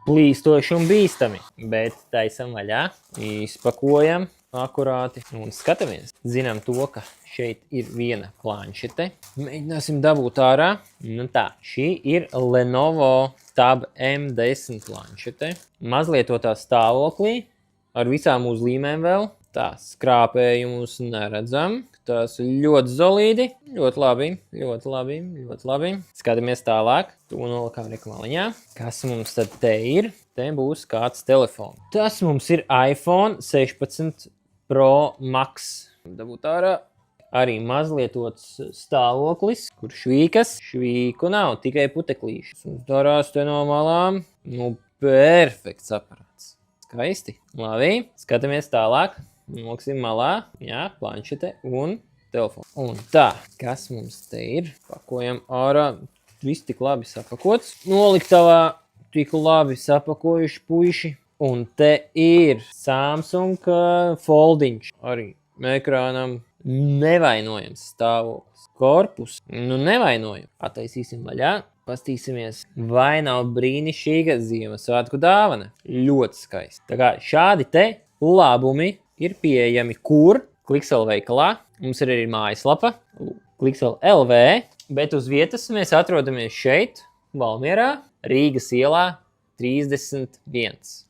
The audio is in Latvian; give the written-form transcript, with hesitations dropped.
plīstoši un bīstami, bet taisam vaļā, izpakojam akurāti un skatāmies. Zinām to, ka šeit ir viena planšete. Mēģināsim dabūt ārā. Nu tā, šī ir Lenovo Tab M10 planšete. Mazlietotā stāvoklī, ar visām uzlīmēm vēl. Tā, skrāpējumus neredzam. Tās ļoti zolīdi. Ļoti labi, ļoti labi, ļoti labi. Skatāmies tālāk. To nolikām rekmaliņā. Kas mums tad te ir? Te būs kāds telefons. Tas mums ir iPhone 16 Pro Max. Dabūt ārā. Arī mazlietots stāvoklis, kur švīkas. Švīku nav, tikai puteklīši. Darās te no malām. Nu, perfekts aparāts. Skaisti. Labi, skatāmies tālāk. Noliksim malā. Jā, planšete un telefons. Un tā, kas mums te ir? Pakojam ārā. Viss tik labi sapakots. Noliktavā tik labi sapakojuši puiši. Un te ir Samsung foldiņš. Arī ekrānam nevainojams stāvoklis. Korpus, nu nevainojam. Attaisīsim vaļā. Pastīsimies, vai nav brīnišķīga Ziemassvētku dāvana. Ļoti skaisti. Tā kā šādi te labumi ir pieejami kur? Kliksel veikalā. Mums ir arī mājaslapa. Kliksel LV. Bet uz vietas mēs atrodamies šeit, Valmierā, Rīgas ielā 31.